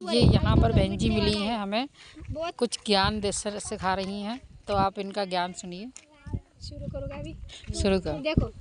ये यहाँ पर बहन जी मिली हैं, हमें कुछ ज्ञान दे सिखा रही हैं, तो आप इनका ज्ञान सुनिए। शुरू करोगे अभी? शुरू करो। देखो,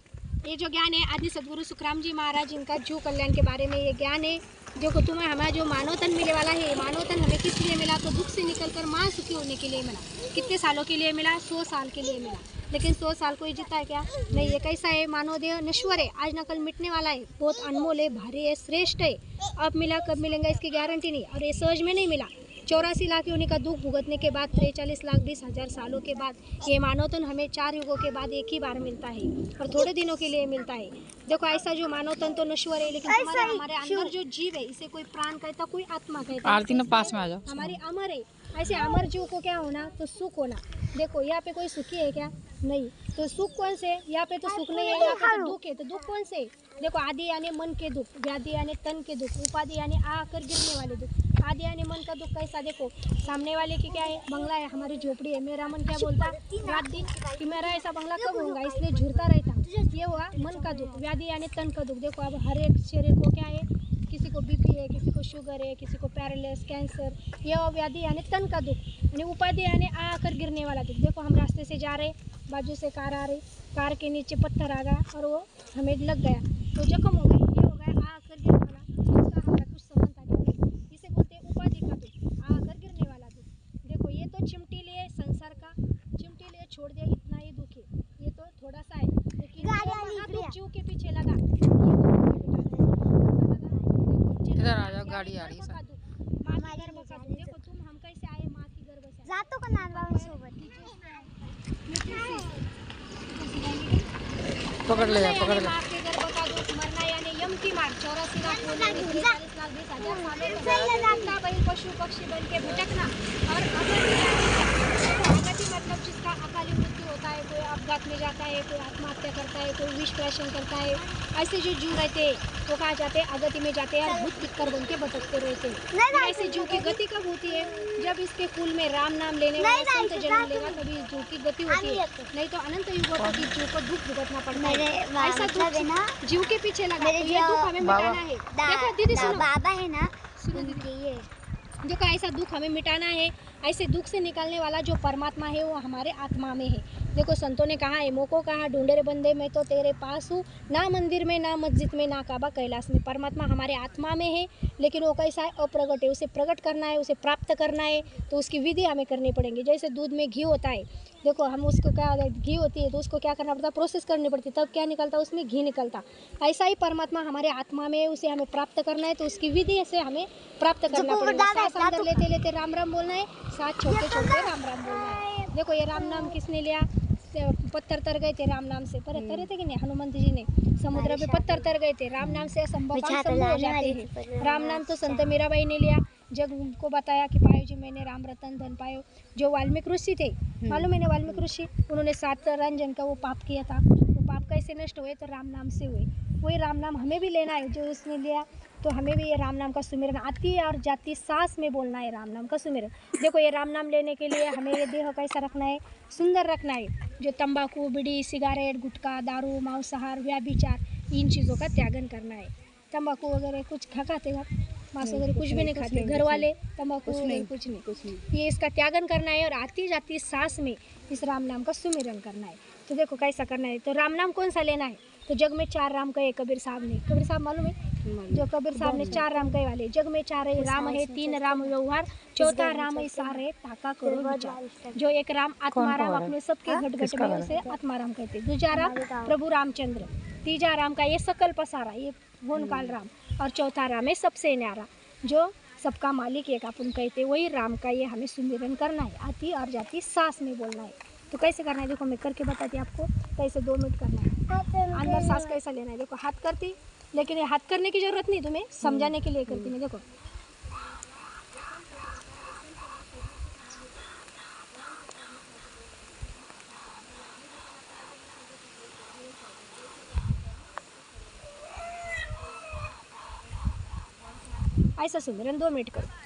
ये जो ज्ञान है आदि सदगुरु सुखराम जी महाराज, इनका जीव कल्याण के बारे में ये ज्ञान है। देखो, तुम्हें हमारा जो मानव तन मिलने वाला है, मानव तन हमें किस लिए मिला? तो दुख से निकलकर मां सुखी होने के लिए मिला। कितने सालों के लिए मिला? 100 साल के लिए मिला। लेकिन 100 साल कोई जीता है क्या? नहीं। ये कैसा है? मानव देह नश्वर है, आज न कल मिटने वाला है, बहुत अनमोल है, भारी है, श्रेष्ठ है। अब मिला कब मिलेंगे इसकी गारंटी नहीं, और ये सहज में नहीं मिला। 84 लाख योनि का दुख भुगतने के बाद 43 लाख 20 हजार सालों के बाद ये मानव तन हमें 4 युगों के बाद एक ही बार मिलता है, और थोड़े दिनों के लिए मिलता है। देखो, ऐसा जो मानव तन तो नश्वर है, लेकिन हमारे अंदर जो जीव है, इसे कोई प्राण कहता, कोई आत्मा कहता। आरती ना पास में आ जाओ। हमारी अमर है। ऐसे अमर जीव को क्या होना? तो सुख होना। देखो, यहाँ पे कोई सुखी है क्या? नहीं। तो सुख कौन से? यहाँ पे तो सुख नहीं है, यहाँ पे तो दुख है। तो दुख कौन से? देखो, आदि यानी मन के दुख, व्याधि यानी तन के दुख, उपाधि यानी आकर गिरने वाले दुख। आदि यानी मन का दुख कैसा? देखो, सामने वाले की क्या है? बंगला है, हमारी झोपड़ी है। मेरा मन क्या बोलता? रात दिन कि मेरा ऐसा बंगला कब होगा, इसलिए झूरता रहता। ये हुआ मन का दुख। व्याधि यानी तन का दुख। देखो, अब हर एक शरीर को क्या है? किसी को बीपी है, किसी को शुगर है, किसी को पैरालिस, कैंसर। यह व्याधि यानी तन का दुख। यानी उपाधि यानी आकर गिरने वाला दुख। देखो, हम रास्ते से जा रहे, बाजू से कार आ रही, कार के नीचे पत्थर आ गया और वो हमें लग गया, तो जख्म हो गई। ये हो गया आकर गिरने वाला, इसका हमारा कुछ संबंध था क्या? इसे बोलते हैं उपाधि का दुख, आकर गिरने वाला दुख। देखो, ये तो चिमटी लिए संसार का, चिमटी लिए छोड़ दिया, इतना ही दुख है। ये तो थोड़ा सा है, लेकिन महादुख जीव के पीछे लगा, इधर आ जाओ, गाड़ी आ रही है। देखो, तुम हम कैसे आए? माँ की गर्भ से जातो का नांदवावन सोबत पकड़ ले, पकड़ ले। माँ के गर्भ का दुख, मरना यानी यम की मार, 84 लाख 43 लाख 20 हजार सालों में पशु पक्षी बन के भटकना, और अगति मतलब जिसका अकाली मृत्यु होता है, कोई अपघात में जाता है, कोई आत्महत्या करता है, कोई विष प्राशन करता है। ऐसे जो जीव रहते हैं तो कहा जाते हैं अगति में जाते हैं, भूत पिक्कर बन के भटकते रहते हैं। ऐसे जीव की गति कब होती है? जब इसके कुल में राम नाम लेने वाला संत जन्म लेगा, तभी जीव की गति होती है। नहीं तो अनंत युगों तक इस जीव को दुख भुगतना पड़ता है। ऐसा दुख जीव के पीछे लगा, तो ये दुख हमें मिटाना है। देखो दीदी, सुनो, बाबा है ना, सुनो दीदी, देखो, ऐसा दुख हमें मिटाना है। ऐसे दुख से निकालने वाला जो परमात्मा है, वो हमारे आत्मा में है। देखो, संतों ने कहा है, मोको कहा ढूंढे रे बंदे, मैं तो तेरे पास हूँ, ना मंदिर में, ना मस्जिद में, ना काबा कैलाश में। परमात्मा हमारे आत्मा में है, लेकिन वो कैसा है? अप्रगट है। उसे प्रकट करना है, उसे प्राप्त करना है, तो उसकी विधि हमें करनी पड़ेगी। जैसे दूध में घी होता है, देखो, हम उसको क्या, घी होती है तो उसको क्या करना पड़ता है? प्रोसेस करनी पड़ती है, तब क्या निकलता है? उसमें घी निकलता। ऐसा ही परमात्मा हमारे आत्मा में है, उसे हमें प्राप्त करना है, तो उसकी विधि से हमें प्राप्त करना पड़ेगा। सांस अंदर लेते लेते राम राम बोलना है, साथ छोड़ते छोड़ते राम राम बोलना है। देखो, ये राम नाम किसने लिया? पत्थर तर गए थे राम नाम से, पर तरे थे कि नहीं? हनुमंत जी ने समुद्र में पत्थर तर गए थे। राम नाम से असंभव काम संभव हो जाते हैं। राम नाम तो संत मीराबाई ने लिया, जब उनको बताया कि पायो जी मैंने राम रतन धन पायो। जो वाल्मीकि ऋषि थे, मालूम है ना? वाल्मीकि ऋषि, उन्होंने 7 रंजन का वो पाप किया था। वो पाप कैसे नष्ट हुए? तो राम नाम से हुए। वही राम नाम हमें भी लेना है, जो उसने लिया, तो हमें भी ये राम नाम का सुमिरन आती है और जाती सांस में बोलना है राम नाम का सुमिरन। देखो, ये राम नाम लेने के लिए हमें ये देह कैसा रखना है? सुंदर रखना है। जो तंबाकू, बीड़ी, सिगारेट, गुटखा, दारू, मांसाहार, व्याभिचार, इन चीज़ों का त्यागन करना है। तंबाकू वगैरह कुछ खाते हैं, मांस वगैरह कुछ भी नहीं खाते घर वाले, तंबाकू कुछ नहीं। ये इसका त्यागन करना है, और आती जाती सांस में इस राम नाम का सुमिरन करना है। तो देखो कैसा करना है। तो राम नाम कौन सा लेना है? तो जग में 4 राम कहे कबीर साहब ने। कबीर साहब मालूम है? जो कबीर साहब ने 4 राम कहे वाले। जग में 4 राम है, 3 राम व्यवहार, चौथा राम इशार है, ताका करो विचार। जो एक राम आत्माराम अपने सबके घट घट में, उसे आत्माराम कहते। दूसरा राम प्रभु रामचंद्र, तीजा राम का ये सकल पसारा, ये भुवन काल राम, और चौथा राम है सबसे न्यारा, जो सबका मालिक एक अपन कहते। वही राम का ये हमें सुमिरन करना है, आती और जाती सांस में बोलना है। तो कैसे करना है? देखो, मैं करके बताती आपको कैसे। 2 मिनट करना है। अंदर सांस कैसा लेना है? देखो, हाथ करती, लेकिन ये हाथ करने की जरूरत नहीं, तुम्हें समझाने के लिए करती मैं। देखो, ऐसा सुमिरन 2 मिनट करो।